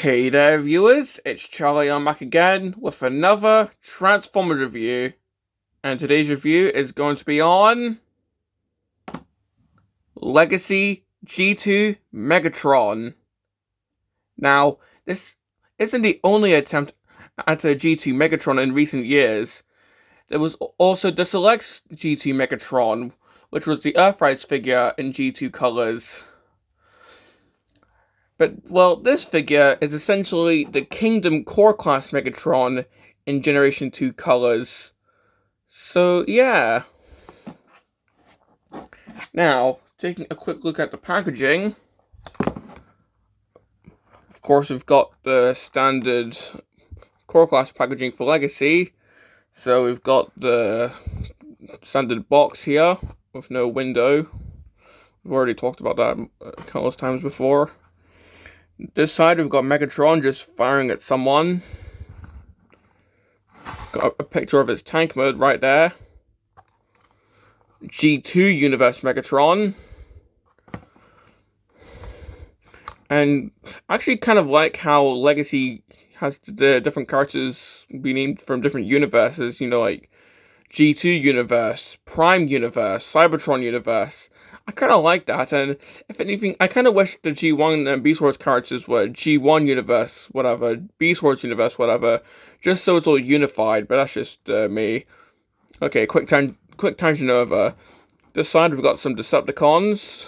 Hey there, viewers, it's Charlie. I'm back again with another Transformers review, and today's review is going to be on Legacy G2 Megatron. Now, this isn't the only attempt at a G2 Megatron in recent years. There was also the Select G2 Megatron, which was the Earthrise figure in G2 colors. But, well, this figure is essentially the Kingdom Core Class Megatron in Generation 2 colors. So, yeah. Now, taking a quick look at the packaging. Of course, we've got the standard Core Class packaging for Legacy. So, we've got the standard box here with no window. We've already talked about that countless times before. This side, we've got Megatron just firing at someone. Got a picture of his tank mode right there. G2 Universe Megatron. And I actually kind of like how Legacy has the different characters be named from different universes. You know, like G2 Universe, Prime Universe, Cybertron Universe. I kind of like that, and if anything, I kind of wish the G1 and Beast Wars characters were G1 Universe, whatever, Beast Wars Universe, whatever, just so it's all unified, but that's just me. Okay, quick tangent over. This side, we've got some Decepticons.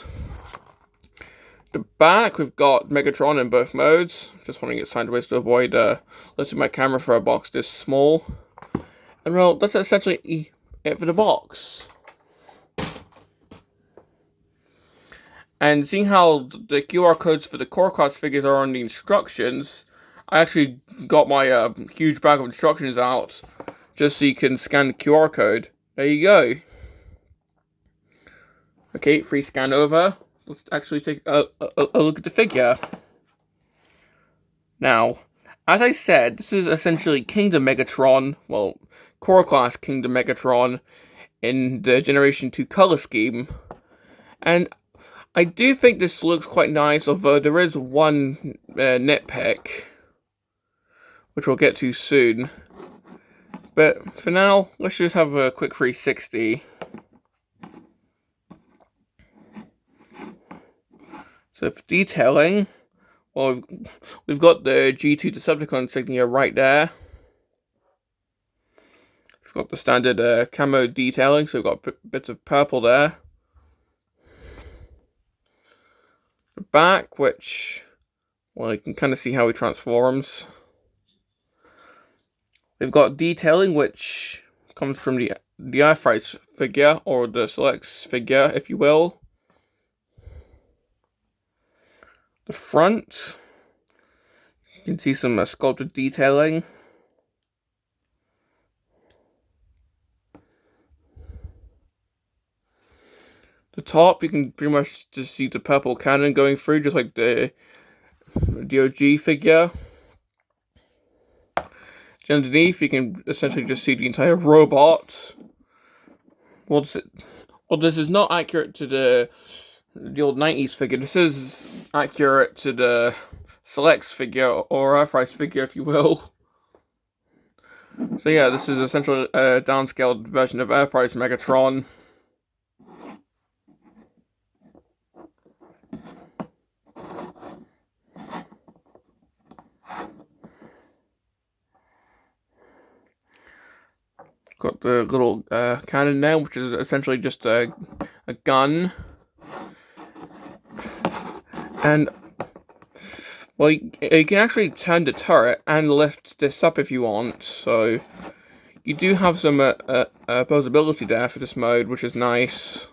The back, we've got Megatron in both modes. Just holding it sideways to avoid lifting my camera for a box this small. And well, that's essentially it for the box. And seeing how the QR codes for the core class figures are on the instructions, I actually got my huge bag of instructions out, just so you can scan the QR code. There you go. Okay, free scan over. Let's actually take a look at the figure. Now, as I said, this is essentially Kingdom Megatron, well, Core Class Kingdom Megatron in the Generation 2 color scheme. And I do think this looks quite nice, although there is one nitpick, which we'll get to soon. But for now, let's just have a quick 360. So for detailing, well, we've got the G2 Decepticon insignia right there. We've got the standard camo detailing, so we've got bits of purple there. The back, which, well, you can kind of see how he transforms. We've got detailing, which comes from the Earthrise figure, or the Selects figure, if you will. The front, you can see some sculpted detailing. The top, you can pretty much just see the purple cannon going through, just like the DOG figure. Underneath, you can essentially just see the entire robot. Well, this is not accurate to the old 90s figure. This is accurate to the Selects figure, or Earthrise figure, if you will. So yeah, this is essentially a downscaled version of Earthrise Megatron. Got the little cannon now, which is essentially just a gun. And, well, you can actually turn the turret and lift this up if you want, so you do have some posability there for this mode, which is nice.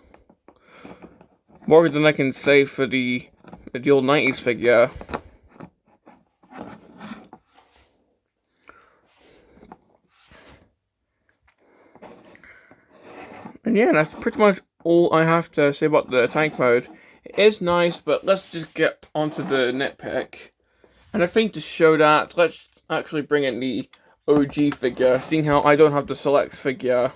More than I can say for the old 90s figure. And yeah, that's pretty much all I have to say about the tank mode. It is nice, but let's just get onto the nitpick. And I think to show that, let's actually bring in the OG figure, seeing how I don't have the Selects figure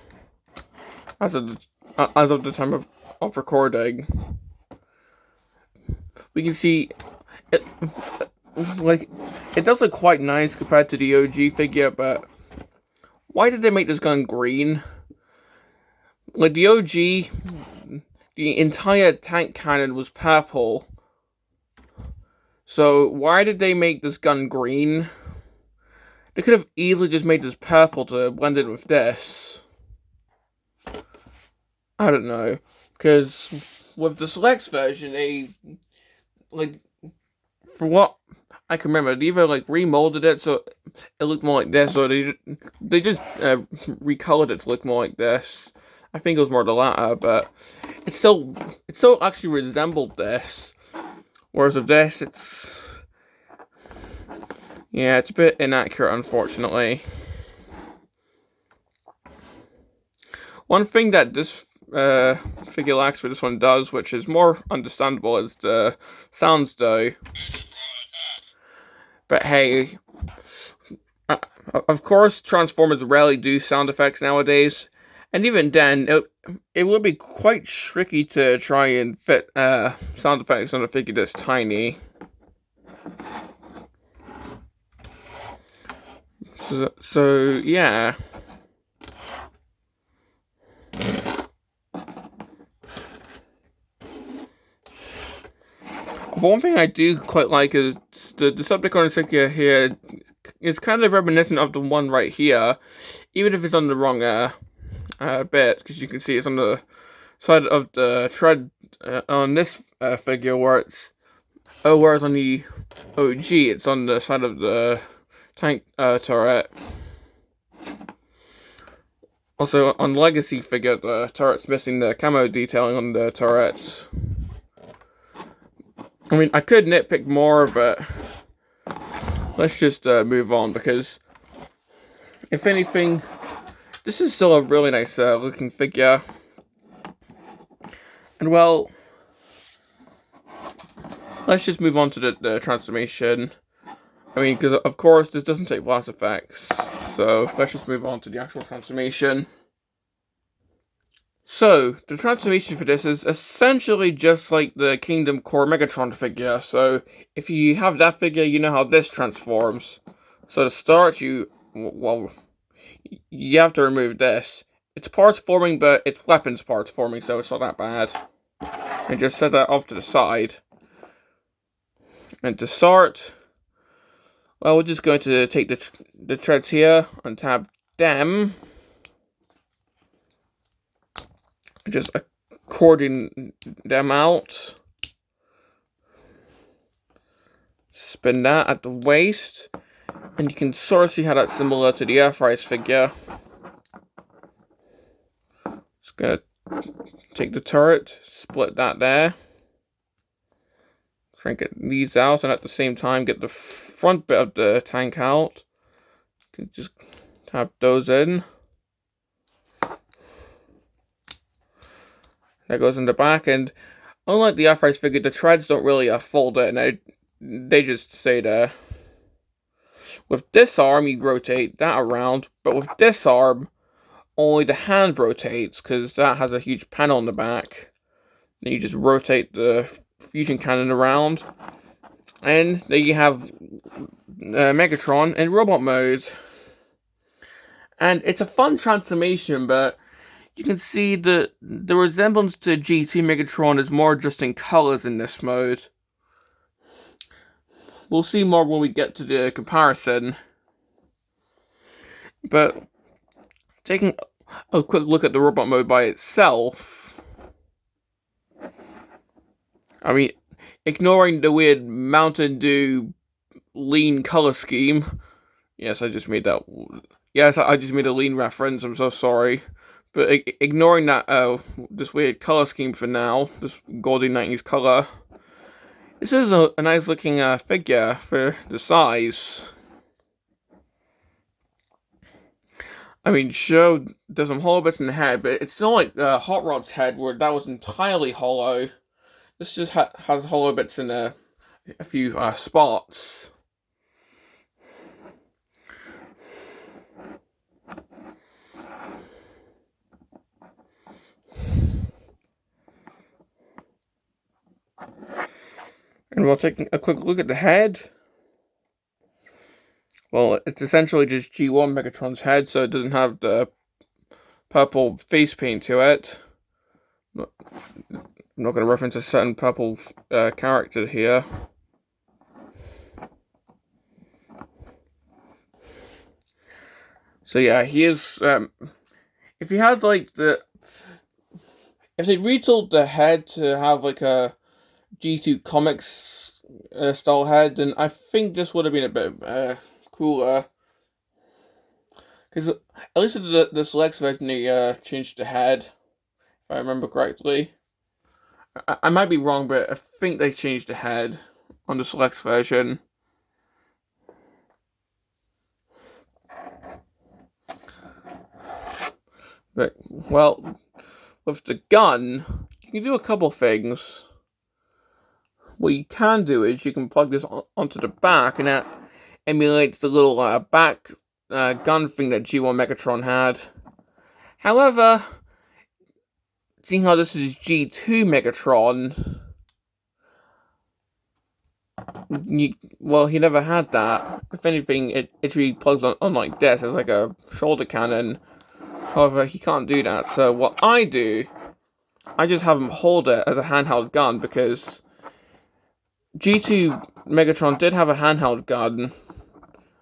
as of the time of recording. We can see it, like, it does look quite nice compared to the OG figure, but why did they make this gun green? Like, the OG, the entire tank cannon was purple. So, why did they make this gun green? They could have easily just made this purple to blend in with this. I don't know. Because with the Selects version, they, like, for what I can remember, they either, like, remolded it so it looked more like this, or they just recolored it to look more like this. I think it was more the latter, but it still actually resembled this. Whereas with this, it's a bit inaccurate, unfortunately. One thing that this figure lacks, but this one does, which is more understandable, is the sounds, though. But hey, of course, Transformers rarely do sound effects nowadays, and even then, it would be quite tricky to try and fit sound effects on a figure this tiny. So yeah. One thing I do quite like is the Decepticon figure here is kind of reminiscent of the one right here, even if it's on the wrong bit, because you can see it's on the side of the tread on this figure, whereas on the OG it's on the side of the tank turret. Also, on Legacy figure, the turret's missing the camo detailing on the turret. I mean, I could nitpick more, but let's just move on, because if anything, this is still a really nice looking figure. And well, let's just move on to the transformation. I mean, because of course this doesn't take blast effects, so let's just move on to the actual transformation. So, the transformation for this is essentially just like the Kingdom Core Megatron figure. So, if you have that figure, you know how this transforms. So to start, you have to remove this. It's parts forming, but it's weapons parts forming, so it's not that bad. And just set that off to the side. And to start, well, we're just going to take the treads here, untab them. Just cording them out. Spin that at the waist. And you can sort of see how that's similar to the Earthrise figure. Just gonna take the turret, split that there. Try and get these out, and at the same time get the front bit of the tank out. You can just tap those in. That goes in the back, and unlike the Earthrise figure, the treads don't really fold it, and they just stay there. With this arm, you rotate that around, but with this arm, only the hand rotates, because that has a huge panel in the back. Then you just rotate the fusion cannon around, and there you have Megatron in robot mode. And it's a fun transformation, but you can see the resemblance to GT Megatron is more just in colors in this mode. We'll see more when we get to the comparison. But taking a quick look at the robot mode by itself, I mean, ignoring the weird Mountain Dew lean color scheme. Yes, I just made that. Yes, I just made a lean reference. I'm so sorry. But ignoring that, this weird color scheme for now, this golden 90s color, this is a nice looking figure for the size. I mean, sure, there's some hollow bits in the head, but it's not like Hot Rod's head, where that was entirely hollow. This just has hollow bits in a few spots. And we'll take a quick look at the head. Well, it's essentially just G1 Megatron's head, so it doesn't have the purple face paint to it. I'm not going to reference a certain purple character here. So yeah, he is. If he had like if they retooled the head to have like a G2 comics style head, then I think this would have been a bit cooler. Because at least with the Select version, they changed the head, if I remember correctly. I might be wrong, but I think they changed the head on the Select version. But, well, with the gun, you can do a couple things. What you can do is you can plug this onto the back, and that emulates the little back gun thing that G1 Megatron had. However, seeing how this is G2 Megatron, he never had that. If anything, it really plugs on like this as like a shoulder cannon. However, he can't do that. So what I do, I just have him hold it as a handheld gun, because G2 Megatron did have a handheld gun.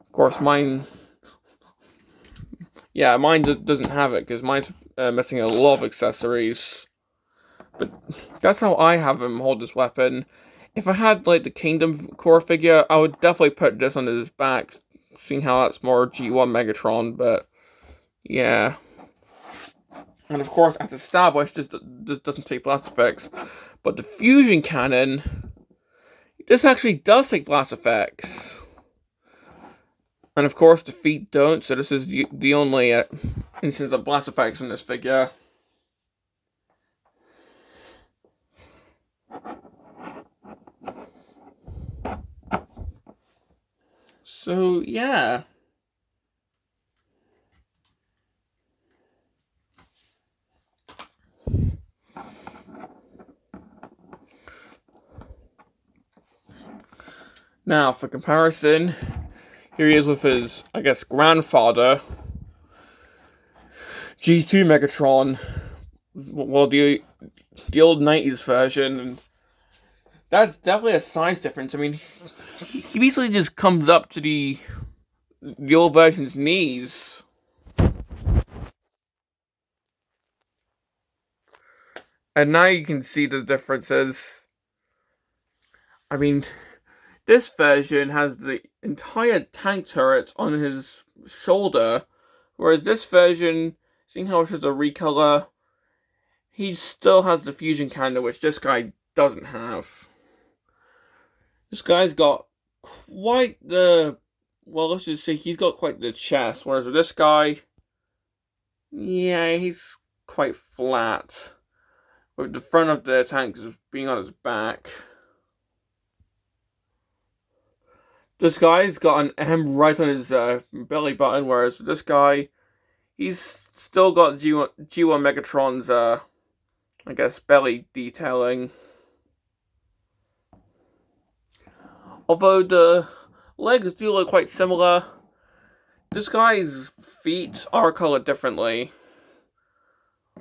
Of course, mine doesn't have it, because mine's missing a lot of accessories. But that's how I have him hold this weapon. If I had like the Kingdom Core figure, I would definitely put this on his back, seeing how that's more G1 Megatron, but yeah. And of course, as established, this doesn't take blast effects. But the fusion cannon, this actually does take blast effects. And of course, the feet don't, so this is the only instance of blast effects in this figure. So, yeah. Now, for comparison, here he is with his, I guess, grandfather, G2 Megatron. Well, the old 90s version. And that's definitely a size difference. I mean, he basically just comes up to the old version's knees. And now you can see the differences. I mean, this version has the entire tank turret on his shoulder, whereas this version, seeing how it's just a recolor, he still has the fusion cannon, which this guy doesn't have. This guy's got quite the, well, let's just say he's got quite the chest, whereas with this guy, yeah, he's quite flat, with the front of the tank just being on his back. This guy's got an M right on his belly button, whereas this guy, he's still got G1 Megatron's, I guess, belly detailing. Although the legs do look quite similar, this guy's feet are colored differently.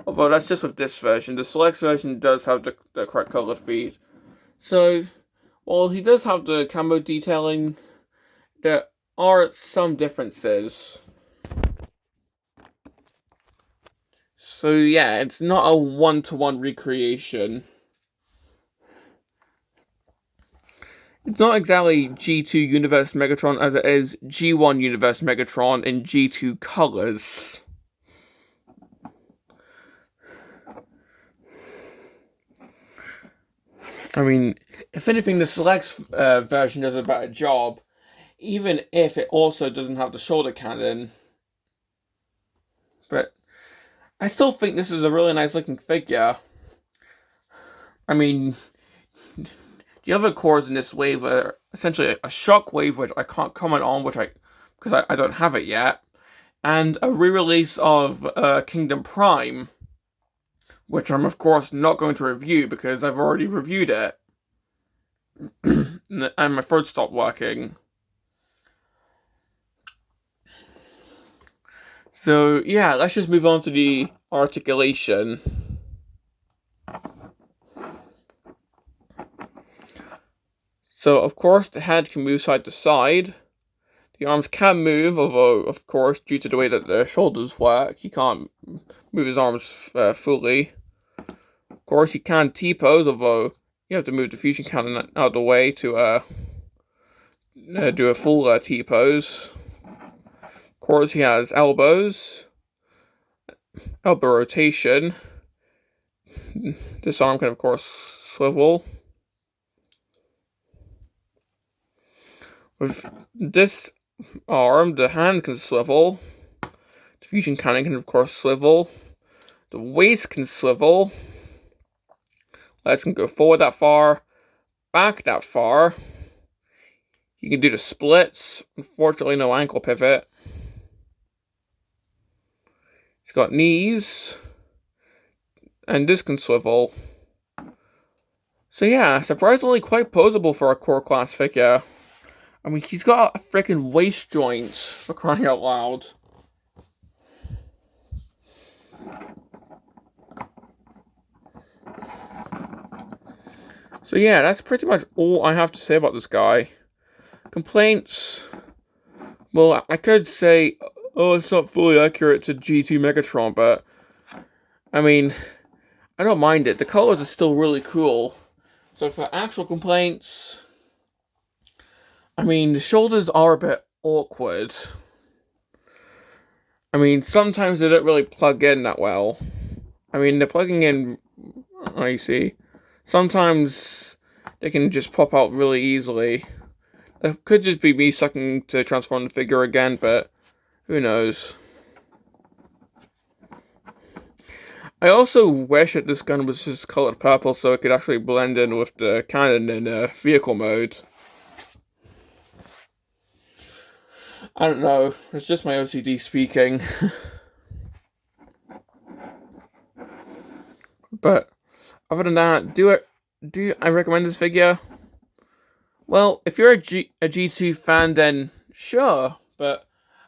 Although that's just with this version. The Select version does have the correct colored feet. So, while he does have the camo detailing, there are some differences. So yeah, it's not a one-to-one recreation. It's not exactly G2 Universe Megatron as it is G1 Universe Megatron in G2 colors. I mean, if anything, the Select version does a better job, even if it also doesn't have the shoulder cannon. But I still think this is a really nice looking figure. I mean, the other cores in this wave are essentially a shock wave, which I can't comment on, because I don't have it yet, and a re-release of Kingdom Prime, which I'm of course not going to review because I've already reviewed it, and my throat stopped working. So yeah, let's just move on to the articulation. So of course the head can move side to side. The arms can move, although of course due to the way that the shoulders work, he can't move his arms fully. Of course he can T-pose, although you have to move the fusion cannon out of the way to do a full T-pose. Of course he has elbows, elbow rotation. This arm can of course swivel. With this arm, the hand can swivel. The fusion cannon can of course swivel. The waist can swivel. Legs can go forward that far, back that far. You can do the splits. Unfortunately, no ankle pivot. He's got knees. And this can swivel. So yeah, surprisingly quite posable for a core class figure. I mean, he's got a freaking waist joint, for crying out loud. So yeah, that's pretty much all I have to say about this guy. Complaints? Well, I could say, oh, it's not fully accurate to G2 Megatron, but I mean, I don't mind it. The colors are still really cool. So for actual complaints, I mean, the shoulders are a bit awkward. I mean, sometimes they don't really plug in that well. I mean, they're plugging in, I see. Sometimes they can just pop out really easily. It could just be me sucking to transform the figure again, but who knows. I also wish that this gun was just colored purple so it could actually blend in with the cannon in vehicle mode. I don't know, it's just my OCD speaking. But other than that, do I recommend this figure? Well, if you're a G2 fan, then sure. But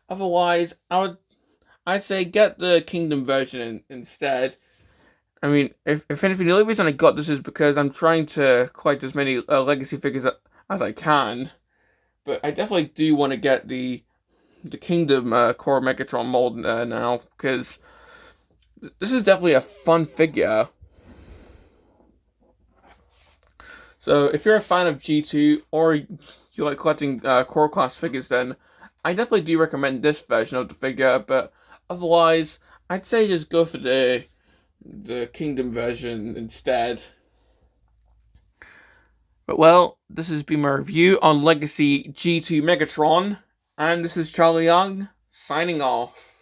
otherwise, I'd say get the Kingdom version instead. I mean, if anything, the only reason I got this is because I'm trying to collect as many Legacy figures as I can. But I definitely do want to get the Kingdom Core Megatron mold now, because this is definitely a fun figure. So if you're a fan of G2 or you like collecting core class figures, then I definitely do recommend this version of the figure. But otherwise, I'd say just go for the Kingdom version instead. But well, this has been my review on Legacy G2 Megatron, and this is Charlie Young signing off.